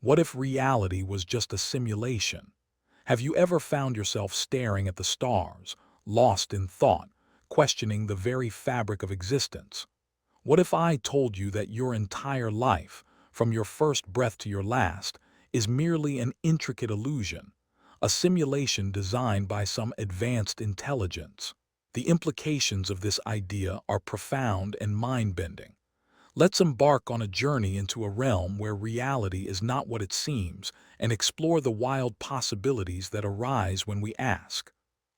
What if reality was just a simulation? Have you ever found yourself staring at the stars, lost in thought, questioning the very fabric of existence? What if I told you that your entire life, from your first breath to your last, is merely an intricate illusion, a simulation designed by some advanced intelligence? The implications of this idea are profound and mind-bending. Let's embark on a journey into a realm where reality is not what it seems and explore the wild possibilities that arise when we ask,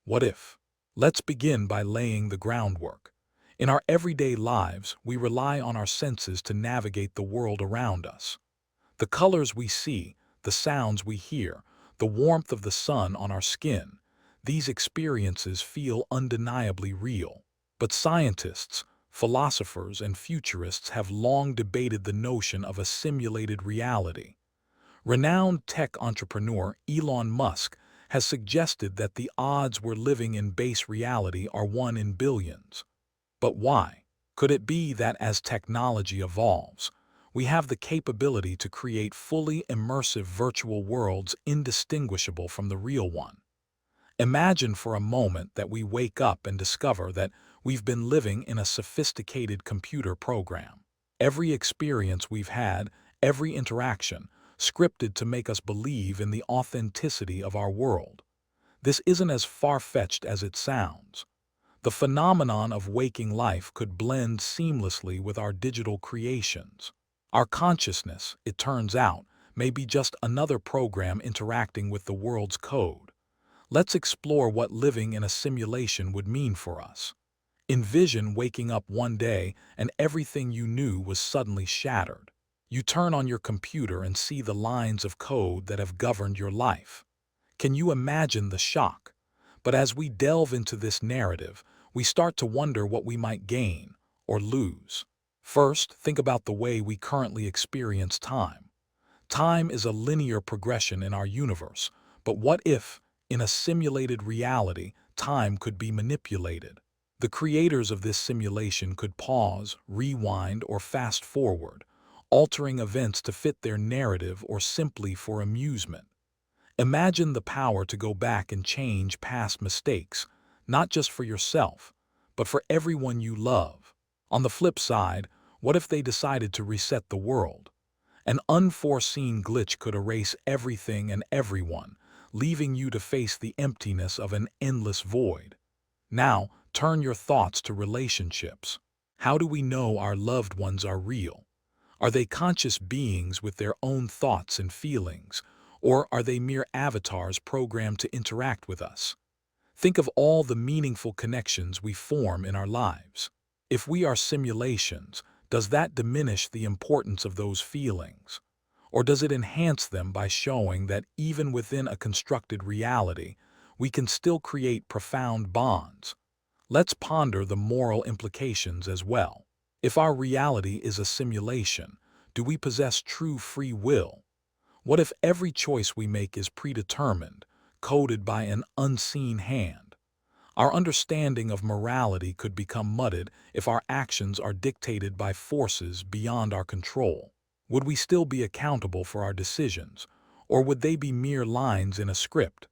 what if? Let's begin by laying the groundwork. In our everyday lives, we rely on our senses to navigate the world around us. The colors we see, the sounds we hear, the warmth of the sun on our skin, these experiences feel undeniably real. But scientists, philosophers, and futurists have long debated the notion of a simulated reality. Renowned tech entrepreneur Elon Musk has suggested that the odds we're living in base reality are 1 in billions. But why? Could it be that as technology evolves, we have the capability to create fully immersive virtual worlds indistinguishable from the real one? Imagine for a moment that we wake up and discover that we've been living in a sophisticated computer program. Every experience we've had, every interaction, scripted to make us believe in the authenticity of our world. This isn't as far-fetched as it sounds. The phenomenon of waking life could blend seamlessly with our digital creations. Our consciousness, it turns out, may be just another program interacting with the world's code. Let's explore what living in a simulation would mean for us. Envision waking up one day and everything you knew was suddenly shattered. You turn on your computer and see the lines of code that have governed your life. Can you imagine the shock? But as we delve into this narrative, we start to wonder what we might gain or lose. First, think about the way we currently experience time. Time is a linear progression in our universe, but what if, in a simulated reality, time could be manipulated? The creators of this simulation could pause, rewind, or fast forward, altering events to fit their narrative or simply for amusement. Imagine the power to go back and change past mistakes, not just for yourself, but for everyone you love. On the flip side, what if they decided to reset the world? An unforeseen glitch could erase everything and everyone, leaving you to face the emptiness of an endless void. Now, turn your thoughts to relationships. How do we know our loved ones are real? Are they conscious beings with their own thoughts and feelings, or are they mere avatars programmed to interact with us? Think of all the meaningful connections we form in our lives. If we are simulations, does that diminish the importance of those feelings? Or does it enhance them by showing that even within a constructed reality, we can still create profound bonds? Let's ponder the moral implications as well. If our reality is a simulation, do we possess true free will? What if every choice we make is predetermined, coded by an unseen hand? Our understanding of morality could become muddied if our actions are dictated by forces beyond our control. Would we still be accountable for our decisions, or would they be mere lines in a script?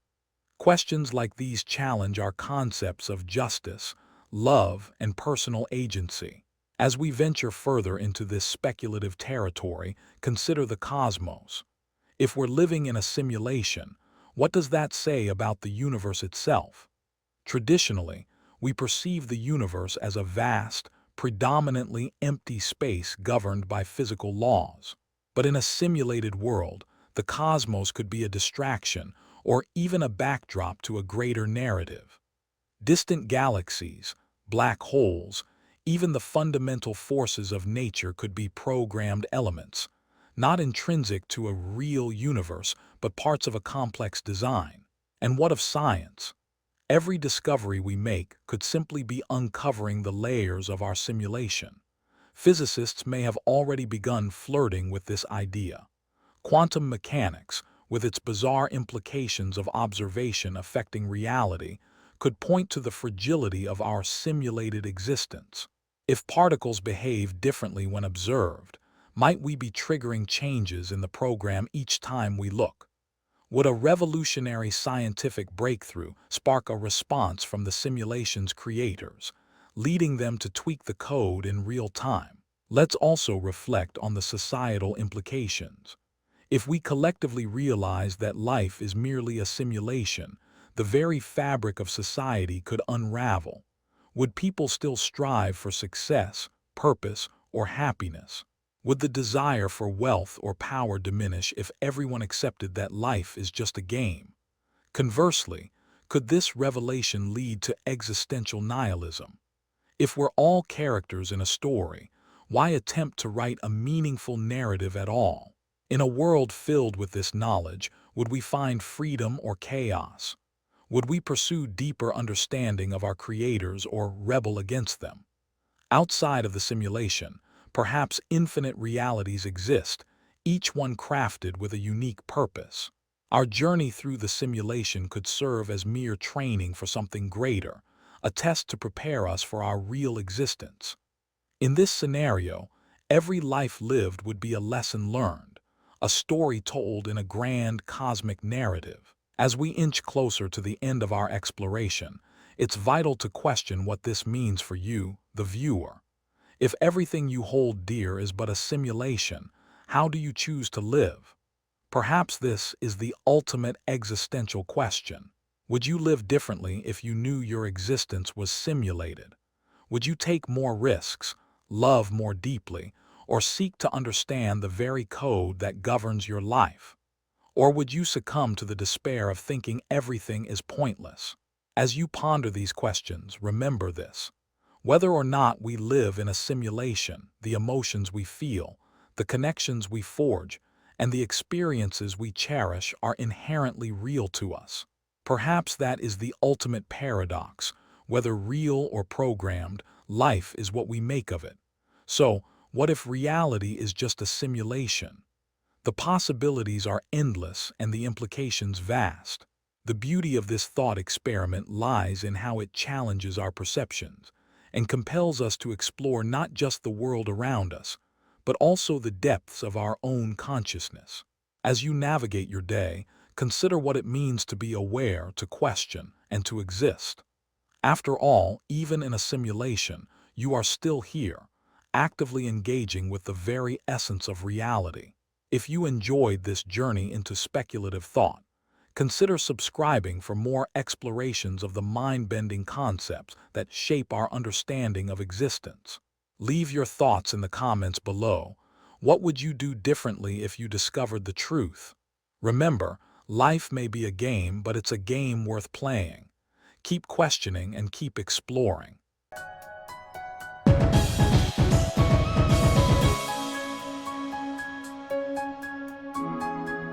Questions like these challenge our concepts of justice, love, and personal agency. As we venture further into this speculative territory, consider the cosmos. If we're living in a simulation, what does that say about the universe itself? Traditionally, we perceive the universe as a vast, predominantly empty space governed by physical laws. But in a simulated world, the cosmos could be a distraction or even a backdrop to a greater narrative. Distant galaxies, black holes, even the fundamental forces of nature could be programmed elements, not intrinsic to a real universe, but parts of a complex design. And what of science? Every discovery we make could simply be uncovering the layers of our simulation. Physicists may have already begun flirting with this idea. Quantum mechanics, with its bizarre implications of observation affecting reality, could point to the fragility of our simulated existence. If particles behave differently when observed, Might we be triggering changes in the program each time we look? Would a revolutionary scientific breakthrough spark a response from the simulation's creators, leading them to tweak the code in real time? Let's also reflect on the societal implications. If we collectively realize that life is merely a simulation, the very fabric of society could unravel. Would people still strive for success, purpose, or happiness? Would the desire for wealth or power diminish if everyone accepted that life is just a game? Conversely, could this revelation lead to existential nihilism? If we're all characters in a story, why attempt to write a meaningful narrative at all? In a world filled with this knowledge, would we find freedom or chaos? Would we pursue deeper understanding of our creators or rebel against them? Outside of the simulation, perhaps infinite realities exist, each one crafted with a unique purpose. Our journey through the simulation could serve as mere training for something greater, a test to prepare us for our real existence. In this scenario, every life lived would be a lesson learned, a story told in a grand cosmic narrative. As we inch closer to the end of our exploration, it's vital to question what this means for you, the viewer. If everything you hold dear is but a simulation, how do you choose to live? Perhaps this is the ultimate existential question. Would you live differently if you knew your existence was simulated? Would you take more risks, love more deeply, or seek to understand the very code that governs your life? Or would you succumb to the despair of thinking everything is pointless? As you ponder these questions, remember this. Whether or not we live in a simulation, the emotions we feel, the connections we forge, and the experiences we cherish are inherently real to us. Perhaps that is the ultimate paradox. Whether real or programmed, life is what we make of it. So, what if reality is just a simulation? The possibilities are endless and the implications vast. The beauty of this thought experiment lies in how it challenges our perceptions and compels us to explore not just the world around us, but also the depths of our own consciousness. As you navigate your day, consider what it means to be aware, to question, and to exist. After all, even in a simulation, you are still here, actively engaging with the very essence of reality. If you enjoyed this journey into speculative thought, consider subscribing for more explorations of the mind-bending concepts that shape our understanding of existence. Leave your thoughts in the comments below. What would you do differently if you discovered the truth? Remember, life may be a game, but it's a game worth playing. Keep questioning and keep exploring.